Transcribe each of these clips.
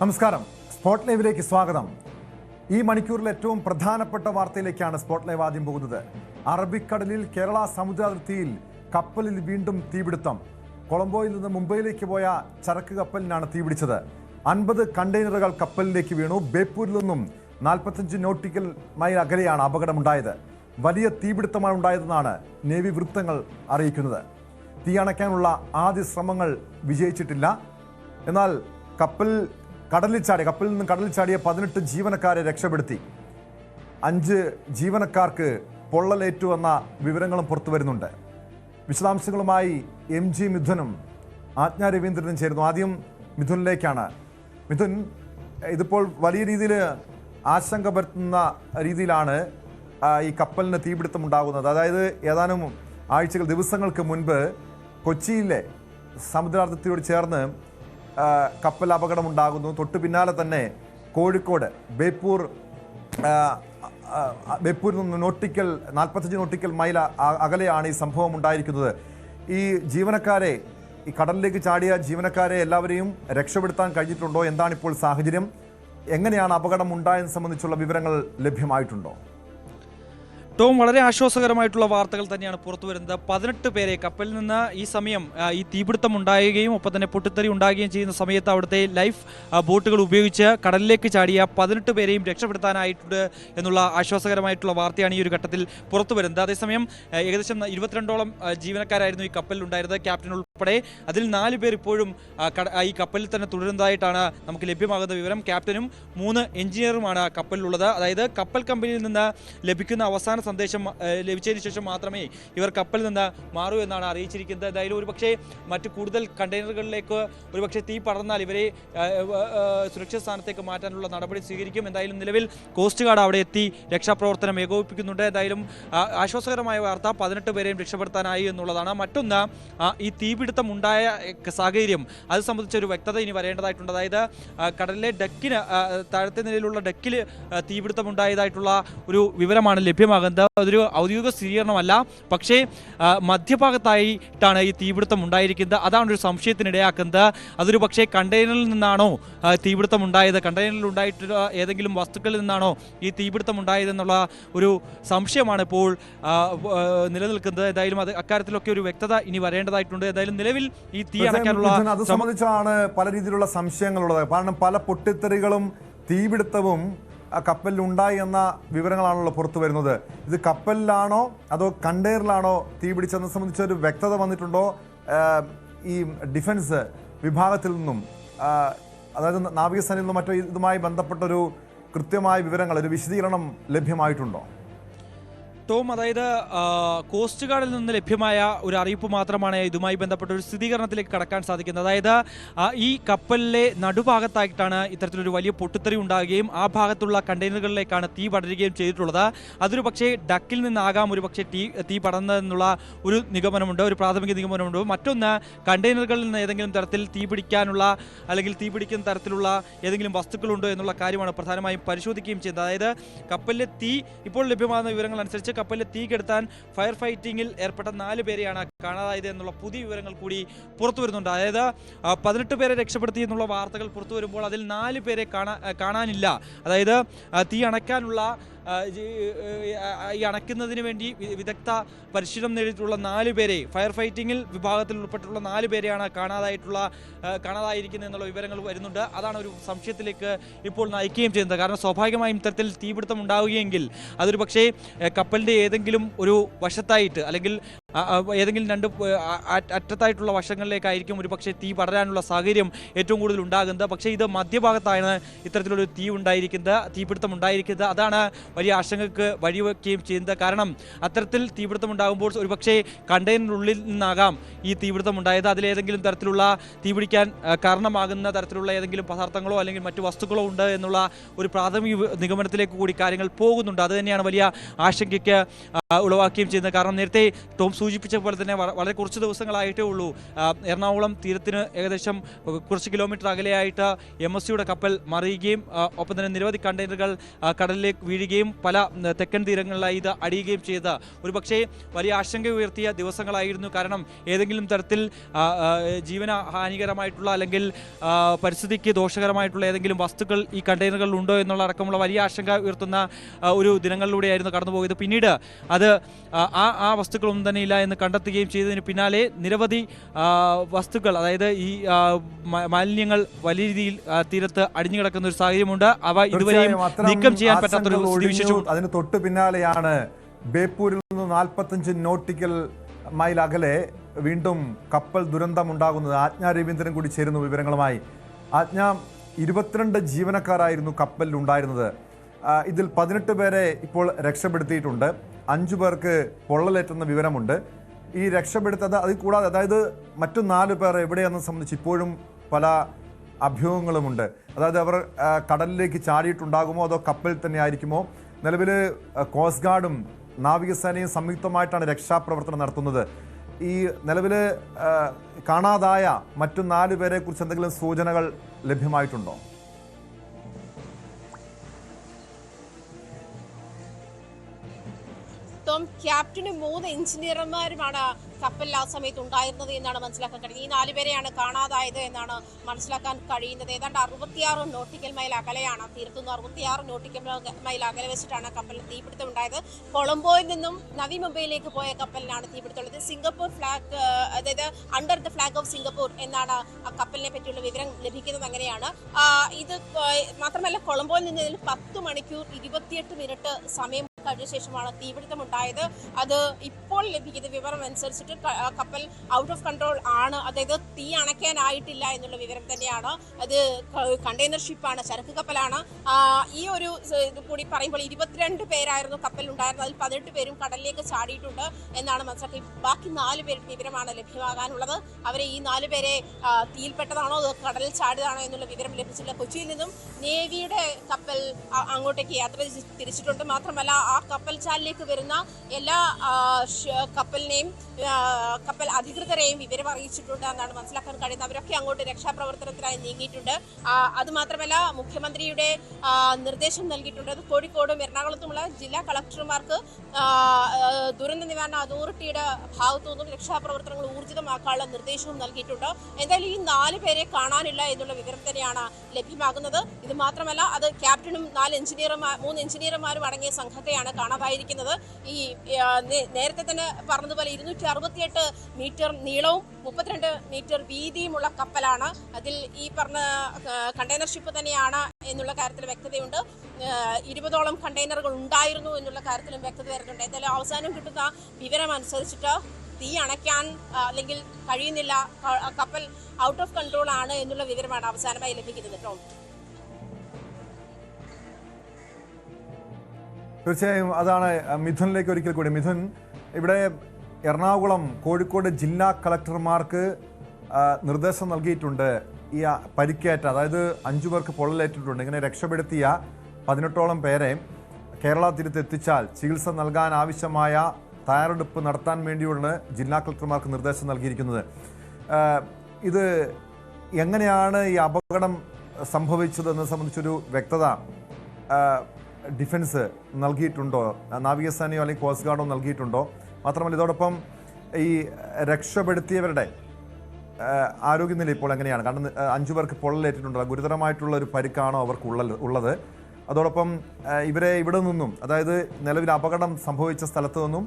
നമസ്കാരം. സ്പോട്ട് ലൈവിലേക്ക് സ്വാഗതം. ഈ മണിക്കൂറിൽ ഏറ്റവും പ്രധാനപ്പെട്ട വാർത്തയിലേക്കാണ് സ്പോട്ട് ലൈവ് ആദ്യം പോകുന്നത്. അറബിക്കടലിൽ കേരള സമുദ്രാതിർത്തിയിൽ കപ്പലിൽ വീണ്ടും തീപിടുത്തം. കൊളംബോയിൽ നിന്ന് മുംബൈയിലേക്ക് പോയ ചരക്ക് കപ്പലിനാണ് തീപിടിച്ചത്. 50 കണ്ടെയ്നറുകൾ കപ്പലിലേക്ക് വീണു. ബേപ്പൂരിൽ നിന്നും 45 നോട്ടിക്കൽ മൈൽ അകലെയാണ് അപകടമുണ്ടായത്. വലിയ തീപിടുത്തമാണ് ഉണ്ടായതെന്നാണ് നേവി വൃത്തങ്ങൾ അറിയിക്കുന്നത്. തീ അണയ്ക്കാനുള്ള ആദ്യ ശ്രമങ്ങൾ വിജയിച്ചിട്ടില്ല. എന്നാൽ കപ്പലിൽ നിന്നും കടലിൽ ചാടിയ 18 ജീവനക്കാരെ രക്ഷപ്പെടുത്തി. 5 ജീവനക്കാർക്ക് പൊള്ളലേറ്റു എന്ന വിവരങ്ങളും പുറത്തു വരുന്നുണ്ട്. വിശദാംശങ്ങളുമായി MG മിഥുനും ആജ്ഞ രവീന്ദ്രനും ചേരുന്നു. ആദ്യം മിഥുനിലേക്കാണ്. മിഥുൻ, ഇതിപ്പോൾ വലിയ രീതിയിൽ ആശങ്ക പരത്തുന്ന രീതിയിലാണ് ഈ കപ്പലിന് തീപിടുത്തം ഉണ്ടാകുന്നത്. അതായത് ഏതാനും ദിവസങ്ങൾക്ക് മുൻപ് കൊച്ചിയിലെ സമുദ്രാതിർത്തിയോട് ചേർന്ന് കപ്പൽ അപകടമുണ്ടാകുന്നു. തൊട്ടു പിന്നാലെ തന്നെ കോഴിക്കോട് ബേപ്പൂരിൽ നിന്ന് 45 നോട്ടിക്കൽ മൈൽ അകലെയാണ് ഈ സംഭവം ഉണ്ടായിരിക്കുന്നത്. ഈ കടലിലേക്ക് ചാടിയ ജീവനക്കാരെ എല്ലാവരെയും രക്ഷപ്പെടുത്താൻ കഴിഞ്ഞിട്ടുണ്ടോ? എന്താണ് ഇപ്പോൾ സാഹചര്യം? എങ്ങനെയാണ് അപകടം ഉണ്ടായതെന്ന് സംബന്ധിച്ചുള്ള വിവരങ്ങൾ ലഭ്യമായിട്ടുണ്ടോ? ഏറ്റവും വളരെ ആശ്വാസകരമായിട്ടുള്ള വാർത്തകൾ തന്നെയാണ് പുറത്തു വരുന്നത്. 18 പേരെ കപ്പലിൽ നിന്ന് ഈ സമയം ഈ തീപിടുത്തം ഉണ്ടാകുകയും ഒപ്പം തന്നെ പൊട്ടിത്തെറി ഉണ്ടാകുകയും ചെയ്യുന്ന സമയത്ത് അവിടുത്തെ ലൈഫ് ബോട്ടുകൾ ഉപയോഗിച്ച് കടലിലേക്ക് ചാടിയ 18 പേരെയും രക്ഷപ്പെടുത്താനായിട്ടുണ്ട് എന്നുള്ള ആശ്വാസകരമായിട്ടുള്ള വാർത്തയാണ് ഈ ഒരു ഘട്ടത്തിൽ പുറത്തു വരുന്നത്. അതേസമയം ഏകദേശം 22ഓളം ജീവനക്കാരായിരുന്നു ഈ കപ്പലിൽ ഉണ്ടായിരുന്നത്, ക്യാപ്റ്റൻ ഉൾപ്പെടെ. അതിൽ 4 പേർ ഇപ്പോഴും ഈ കപ്പലിൽ തന്നെ തുടരുന്നതായിട്ടാണ് നമുക്ക് ലഭ്യമാകുന്ന വിവരം. ക്യാപ്റ്റനും 3 എഞ്ചിനീയറുമാണ് കപ്പലിലുള്ളത്. അതായത് കപ്പൽ കമ്പനിയിൽ നിന്ന് ലഭിക്കുന്ന അവസാന സന്ദേശം ലഭിച്ചതിന് ശേഷം മാത്രമേ ഇവർ കപ്പലിൽ നിന്ന് മാറൂ എന്നാണ് അറിയിച്ചിരിക്കുന്നത്. എന്തായാലും ഒരുപക്ഷെ മറ്റ് കൂടുതൽ കണ്ടെയ്നറുകളിലേക്ക് ഒരുപക്ഷെ തീ പടർന്നാൽ ഇവരെ സുരക്ഷിത സ്ഥാനത്തേക്ക് മാറ്റാനുള്ള നടപടി സ്വീകരിക്കും. എന്തായാലും നിലവിൽ കോസ്റ്റ് ഗാർഡ് അവിടെ എത്തി രക്ഷാപ്രവർത്തനം ഏകോപിപ്പിക്കുന്നുണ്ട്. എന്തായാലും ആശ്വാസകരമായ വാർത്ത, 18 പേരെയും രക്ഷപ്പെടുത്താനായി എന്നുള്ളതാണ്. മറ്റൊന്ന്, ഈ തീപിടുത്തം ഉണ്ടായ സാഹചര്യം അത് സംബന്ധിച്ച ഒരു വ്യക്തത ഇനി വരേണ്ടതായിട്ടുണ്ട്. അതായത് കടലിലെ ഡെക്കിന് താഴത്തെ നിലയിലുള്ള ഡെക്കിൽ തീപിടുത്തം ഉണ്ടായതായിട്ടുള്ള ഒരു വിവരമാണ് ലഭ്യമാകുന്നത്. അതൊരു ഔദ്യോഗിക സ്ഥിരീകരണമല്ല, പക്ഷേ മധ്യഭാഗത്തായിട്ടാണ് ഈ തീപിടുത്തം ഉണ്ടായിരിക്കുന്നത്. അതാണ് ഒരു സംശയത്തിനിടയാക്കുന്നത്. അതൊരു പക്ഷേ കണ്ടെയ്നറിൽ നിന്നാണോ തീപിടുത്തം ഉണ്ടായത്, കണ്ടെയ്നറിൽ ഉണ്ടായിട്ടുള്ള ഏതെങ്കിലും വസ്തുക്കളിൽ നിന്നാണോ ഈ തീപിടുത്തം ഉണ്ടായതെന്നുള്ള ഒരു സംശയമാണ് ഇപ്പോൾ നിലനിൽക്കുന്നത്. എന്തായാലും അക്കാര്യത്തിലൊക്കെ ഒരു വ്യക്തത ഇനി വരേണ്ടതായിട്ടുണ്ട്. എന്തായാലും നിലവിൽ ഈ തീ അണയ്ക്കാനുള്ള അത് സംബന്ധിച്ചാണ് പല രീതിയിലുള്ള സംശയങ്ങളുള്ളത്. കാരണം പല പൊട്ടിത്തെറികളും തീപിടുത്തവും കപ്പലിൽ ഉണ്ടായി എന്ന വിവരങ്ങളാണല്ലോ പുറത്തു വരുന്നത്. ഇത് കപ്പലിലാണോ അതോ കണ്ടെയ്നറിലാണോ തീപിടിച്ചതെന്ന് സംബന്ധിച്ചൊരു വ്യക്തത വന്നിട്ടുണ്ടോ? ഈ ഡിഫൻസ് വിഭാഗത്തിൽ നിന്നും, അതായത് നാവികസേനയിൽ നിന്നും മറ്റോ ഇതുമായി ബന്ധപ്പെട്ടൊരു കൃത്യമായ വിവരങ്ങൾ, ഒരു വിശദീകരണം ലഭ്യമായിട്ടുണ്ടോ? അതായത് കോസ്റ്റ് ഗാർഡിൽ നിന്ന് ലഭ്യമായ ഒരു അറിയിപ്പ് മാത്രമാണ് ഇതുമായി ബന്ധപ്പെട്ട ഒരു സ്ഥിരീകരണത്തിലേക്ക് കടക്കാൻ സാധിക്കുന്നത്. അതായത് ഈ കപ്പലിലെ നടുഭാഗത്തായിട്ടാണ് ഇത്തരത്തിലൊരു വലിയ പൊട്ടിത്തെറി ഉണ്ടാകുകയും ആ ഭാഗത്തുള്ള കണ്ടെയ്നറുകളിലേക്കാണ് തീ പടരുകയും ചെയ്തിട്ടുള്ളത്. അതൊരു പക്ഷേ ഡക്കിൽ നിന്നാകാം ഒരു പക്ഷേ തീ പടർന്നതെന്നുള്ള ഒരു നിഗമനമുണ്ട്, ഒരു പ്രാഥമിക നിഗമനമുണ്ട്. മറ്റൊന്ന്, കണ്ടെയ്നറുകളിൽ നിന്ന് ഏതെങ്കിലും തരത്തിൽ തീ പിടിക്കുന്ന തരത്തിലുള്ള ഏതെങ്കിലും വസ്തുക്കളുണ്ടോ എന്നുള്ള കാര്യമാണ് പ്രധാനമായും പരിശോധിക്കുകയും ചെയ്യുന്നത്. അതായത് കപ്പലിലെ തീ ഇപ്പോൾ ലഭ്യമാകുന്ന വിവരങ്ങൾ അനുസരിച്ച് കപ്പലിൽ തീ കെടുത്താൻ ഫയർ ഫൈറ്റിംഗിൽ ഏർപ്പെട്ട 4 പേരെയാണ് കാണാതായത് എന്നുള്ള പുതിയ വിവരങ്ങൾ കൂടി പുറത്തു വരുന്നുണ്ട്. അതായത് 18 പേരെ രക്ഷപ്പെടുത്തി എന്നുള്ള വാർത്തകൾ പുറത്തു വരുമ്പോൾ അതിൽ 4 പേരെ കാണാനില്ല. അതായത് തീ അണയ്ക്കാനുള്ള ഈ അണയ്ക്കുന്നതിന് വേണ്ടി വിദഗ്ധ പരിശീലനം നേടിയിട്ടുള്ള 4 പേരെ, ഫയർ ഫൈറ്റിംഗിൽ വിഭാഗത്തിൽ ഉൾപ്പെട്ടിട്ടുള്ള 4 പേരെയാണ് കാണാതായിരിക്കുന്നത് എന്നുള്ള വിവരങ്ങൾ വരുന്നുണ്ട്. അതാണ് ഒരു സംശയത്തിലേക്ക് ഇപ്പോൾ നയിക്കുകയും ചെയ്യുന്നത്. കാരണം സ്വാഭാവികമായും ഇത്തരത്തിൽ തീപിടുത്തം ഉണ്ടാവുകയെങ്കിൽ അതൊരു പക്ഷേ കപ്പലിൻ്റെ ഏതെങ്കിലും ഒരു വശത്തായിട്ട് അല്ലെങ്കിൽ ഏതെങ്കിലും 2 അറ്റത്തായിട്ടുള്ള വശങ്ങളിലേക്കായിരിക്കും ഒരു പക്ഷേ തീ പടരാനുള്ള സാഹചര്യം ഏറ്റവും കൂടുതൽ ഉണ്ടാകുന്നത്. പക്ഷേ ഇത് മധ്യഭാഗത്താണ് ഇത്തരത്തിലൊരു തീപിടുത്തം ഉണ്ടായിരിക്കുന്നത്. അതാണ് വലിയ ആശങ്കയ്ക്ക് വഴിവെക്കുകയും ചെയ്യുന്നത്. കാരണം അത്തരത്തിൽ തീപിടുത്തം ഉണ്ടാകുമ്പോൾ ഒരുപക്ഷെ കണ്ടെയ്നറിനുള്ളിൽ നിന്നാകാം ഈ തീപിടുത്തം ഉണ്ടായത്. അതിലേതെങ്കിലും തരത്തിലുള്ള തീപിടിക്കാൻ കാരണമാകുന്ന തരത്തിലുള്ള ഏതെങ്കിലും പദാർത്ഥങ്ങളോ അല്ലെങ്കിൽ മറ്റു വസ്തുക്കളോ ഉണ്ട് എന്നുള്ള ഒരു പ്രാഥമിക നിഗമനത്തിലേക്ക് കൂടി കാര്യങ്ങൾ പോകുന്നുണ്ട്. അത് തന്നെയാണ് വലിയ ആശങ്കയ്ക്ക് ഉളവാക്കുകയും ചെയ്യുന്നത്. കാരണം നേരത്തെ ടോം സൂചിപ്പിച്ച പോലെ തന്നെ വളരെ കുറച്ച് ദിവസങ്ങളായിട്ടേ ഉള്ളൂ എറണാകുളം തീരത്തിന് ഏകദേശം കുറച്ച് കിലോമീറ്റർ അകലെയായിട്ട് MSCയുടെ കപ്പൽ മറിയുകയും ഒപ്പം തന്നെ നിരവധി കണ്ടെയ്നറുകൾ കടലിലേക്ക് വീഴുകയും പല തെക്കൻ തീരങ്ങളിലായി ഇത് അടിയുകയും ചെയ്ത ഒരു പക്ഷേ വലിയ ആശങ്ക ഉയർത്തിയ ദിവസങ്ങളായിരുന്നു. കാരണം ഏതെങ്കിലും തരത്തിൽ ജീവന ഹാനികരമായിട്ടുള്ള അല്ലെങ്കിൽ പരിസ്ഥിതിക്ക് ദോഷകരമായിട്ടുള്ള ഏതെങ്കിലും വസ്തുക്കൾ ഈ കണ്ടെയ്നറുകളിൽ ഉണ്ടോ എന്നുള്ള അടക്കമുള്ള വലിയ ആശങ്ക ഉയർത്തുന്ന ഒരു ദിനങ്ങളിലൂടെയായിരുന്നു കടന്നുപോയത്. പിന്നീട് അത് ആ വസ്തുക്കളൊന്നും തന്നെ ഇല്ല എന്ന് കണ്ടെത്തുകയും ചെയ്തതിന് പിന്നാലെ നിരവധി വസ്തുക്കൾ, അതായത് ഈ മാലിന്യങ്ങൾ വലിയ രീതിയിൽ തീരത്ത് അടിഞ്ഞു കിടക്കുന്ന ഒരു സാഹചര്യമുണ്ട്. അവ ഇതുവരെയും നീക്കം ചെയ്യാൻ പറ്റാത്തൊരു സ്ഥിതിവിശേഷം. അതിന് തൊട്ട് പിന്നാലെയാണ് ബേപ്പൂരിൽ നിന്ന് 45 നോട്ടിക്കൽ മൈൽ അകലെ വീണ്ടും കപ്പൽ ദുരന്തം ഉണ്ടാകുന്നത്. ആജ്ഞ രവീന്ദ്രൻ കൂടി ചേരുന്നു വിവരങ്ങളുമായി. ആജ്ഞ, 22 ജീവനക്കാരായിരുന്നു കപ്പലിൽ ഉണ്ടായിരുന്നത്. ഇതിൽ 18 പേരെ ഇപ്പോൾ രക്ഷപ്പെടുത്തിയിട്ടുണ്ട്. 5 പേർക്ക് പൊള്ളലേറ്റെന്ന വിവരമുണ്ട്. ഈ രക്ഷപ്പെടുത്തത് അതിൽ കൂടാതെ, അതായത് മറ്റു 4 പേർ എവിടെയെന്ന് സംബന്ധിച്ച് ഇപ്പോഴും പല അഭ്യൂഹങ്ങളുമുണ്ട്. അതായത് അവർ കടലിലേക്ക് ചാടിയിട്ടുണ്ടാകുമോ അതോ കപ്പലിൽ തന്നെ ആയിരിക്കുമോ? നിലവിൽ കോസ്റ്റ് ഗാർഡും നാവികസേനയും സംയുക്തമായിട്ടാണ് രക്ഷാപ്രവർത്തനം നടത്തുന്നത്. ഈ നിലവിൽ കാണാതായ മറ്റു 4 പേരെ കുറിച്ച് എന്തെങ്കിലും സൂചനകൾ ലഭ്യമായിട്ടുണ്ടോ? ക്യാപ്റ്റനും 3 എഞ്ചിനീയർമാരുമാണ് കപ്പലിൽ ആ സമയത്ത് ഉണ്ടായിരുന്നത് എന്നാണ് മനസ്സിലാക്കാൻ കഴിയുന്നത്. ഈ 4 പേരെയാണ് കാണാതായത് എന്നാണ് മനസ്സിലാക്കാൻ കഴിയുന്നത്. ഏതാണ്ട് 66 നോട്ടിക്കൽ മൈൽ അകലെയാണ്, തീരത്തുനിന്ന് 66 നോട്ടിക്കൽ മൈൽ അകലെ വെച്ചിട്ടാണ് കപ്പലിന് തീപിടുത്തം ഉണ്ടായത്. കൊളംബോയിൽ നിന്നും നവി മുംബൈയിലേക്ക് പോയ കപ്പലിനാണ് തീപിടുത്തമുള്ളത്. സിംഗപ്പൂർ ഫ്ലാഗ്, അതായത് under the flag off Singapore എന്നാണ് ആ കപ്പലിനെ പറ്റിയുള്ള വിവരം ലഭിക്കുന്നത്. അങ്ങനെയാണ് ഇത്. മാത്രമല്ല കൊളംബോയിൽ നിന്ന് 10 മണിക്കൂർ 28 മിനിറ്റ് സമയം കഴിഞ്ഞ ശേഷമാണ് തീപിടുത്തം ഉണ്ടായത്. അത് ഇപ്പോൾ ലഭിക്കുന്ന വിവരം അനുസരിച്ചിട്ട് കപ്പൽ ഔട്ട് ഓഫ് കൺട്രോൾ ആണ്, അതായത് തീ അണയ്ക്കാനായിട്ടില്ല എന്നുള്ള വിവരം തന്നെയാണ്. അത് കണ്ടെയ്നർ ഷിപ്പാണ്, ചരക്ക് കപ്പലാണ്. ഈ ഒരു ഇത് കൂടി പറയുമ്പോൾ 22 പേരായിരുന്നു കപ്പലിൽ ഉണ്ടായിരുന്നത്. അതിൽ 18 പേരും കടലിലേക്ക് ചാടിയിട്ടുണ്ട് എന്നാണ് മനസ്സിലാക്കി. ബാക്കി 4 പേരുടെ വിവരമാണ് ലഭ്യമാകാനുള്ളത്. അവരെ ഈ 4 പേരെ തീയിൽപ്പെട്ടതാണോ അതോ കടലിൽ ചാടിയതാണോ എന്നുള്ള വിവരം ലഭിച്ചില്ല. കൊച്ചിയിൽ നിന്നും നേവിയുടെ കപ്പൽ അങ്ങോട്ടേക്ക് യാത്ര തിരിച്ചിട്ടുണ്ട്. മാത്രമല്ല ആ കപ്പൽ ചാലിലേക്ക് വരുന്ന എല്ലാ കപ്പൽ അധികൃതരെയും വിവരം അറിയിച്ചിട്ടുണ്ട് എന്നാണ് മനസ്സിലാക്കാൻ കഴിയുന്നത്. അവരൊക്കെ അങ്ങോട്ട് രക്ഷാപ്രവർത്തനത്തിനായി നീങ്ങിയിട്ടുണ്ട്. അതുമാത്രമല്ല മുഖ്യമന്ത്രിയുടെ നിർദ്ദേശം നൽകിയിട്ടുണ്ട്. അത് കോഴിക്കോടും എറണാകുളത്തുമുള്ള ജില്ലാ കളക്ടർമാർക്ക് ദുരന്ത നിവാരണ അതോറിറ്റിയുടെ ഭാഗത്തുനിന്നും രക്ഷാപ്രവർത്തനങ്ങൾ ഊർജിതമാക്കാനുള്ള നിർദ്ദേശവും നൽകിയിട്ടുണ്ട്. എന്തായാലും ഈ 4 പേരെ കാണാനില്ല എന്നുള്ള വിവരം തന്നെയാണ് ലഭ്യമാകുന്നത്. ഇത് മാത്രമല്ല അത് ക്യാപ്റ്റനും 3 എഞ്ചിനീയർമാരും അടങ്ങിയ സംഘത്തെയാണ് കാണാതായിരിക്കുന്നത്. ഈ നേരത്തെ തന്നെ പറഞ്ഞതുപോലെ 268 മീറ്റർ നീളവും 32 മീറ്റർ വീതിയുമുള്ള കപ്പലാണ്. അതിൽ ഈ പറഞ്ഞ കണ്ടെയ്നർ ഷിപ്പ് തന്നെയാണ് എന്നുള്ള കാര്യത്തിൽ വ്യക്തതയുണ്ട്. 20ഓളം കണ്ടെയ്നറുകൾ ഉണ്ടായിരുന്നു എന്നുള്ള കാര്യത്തിലും വ്യക്തത വരുന്നുണ്ട്. എന്തായാലും അവസാനം കിട്ടുന്ന വിവരം അനുസരിച്ചിട്ട് തീ അണയ്ക്കാൻ അല്ലെങ്കിൽ കഴിയുന്നില്ല, കപ്പൽ ഔട്ട് ഓഫ് കൺട്രോൾ ആണ് എന്നുള്ള വിവരമാണ് അവസാനമായി ലഭിക്കുന്നത്. തീർച്ചയായും അതാണ്. മിഥുനിലേക്ക് ഒരിക്കൽ കൂടി. മിഥുൻ, ഇവിടെ എറണാകുളം, കോഴിക്കോട് ജില്ലാ കളക്ടർമാർക്ക് നിർദ്ദേശം നൽകിയിട്ടുണ്ട്. ഈ പരിക്കേറ്റ, അതായത് 5 പേർക്ക് പൊള്ളലേറ്റിട്ടുണ്ട്. ഇങ്ങനെ രക്ഷപ്പെടുത്തിയ 18ഓളം പേരെ കേരള തീരത്ത് എത്തിച്ചാൽ ചികിത്സ നൽകാൻ ആവശ്യമായ തയ്യാറെടുപ്പ് നടത്താൻ വേണ്ടിയുള്ള ജില്ലാ കളക്ടർമാർക്ക് നിർദ്ദേശം നൽകിയിരിക്കുന്നത്. ഇത് എങ്ങനെയാണ് ഈ അപകടം സംഭവിച്ചതെന്ന് സംബന്ധിച്ചൊരു വ്യക്തത ഡിഫൻസ് നൽകിയിട്ടുണ്ടോ? നാവികസേനയോ അല്ലെങ്കിൽ കോസ്റ്റ് ഗാർഡോ നൽകിയിട്ടുണ്ടോ? മാത്രമല്ല ഇതോടൊപ്പം ഈ രക്ഷപ്പെടുത്തിയവരുടെ ആരോഗ്യനില ഇപ്പോൾ എങ്ങനെയാണ്? കാരണം 5 പേർക്ക് പൊള്ളലേറ്റിട്ടുണ്ടോ? ഗുരുതരമായിട്ടുള്ള ഒരു പരിക്കാണോ അവർക്ക് ഉള്ളത്? അതോടൊപ്പം ഇവരെ ഇവിടെ നിന്നും, അതായത് നിലവിൽ അപകടം സംഭവിച്ച സ്ഥലത്ത് നിന്നും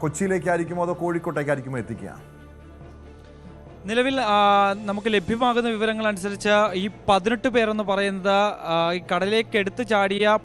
കൊച്ചിയിലേക്കായിരിക്കുമോ അതോ കോഴിക്കോട്ടേക്കായിരിക്കുമോ എത്തിക്കുക? നിലവിൽ നമുക്ക് ലഭ്യമാകുന്ന വിവരങ്ങൾ അനുസരിച്ച് ഈ 18 പേരെന്ന് പറയുന്നത് ഈ കടലിലേക്ക് എടുത്തു ചാടിയ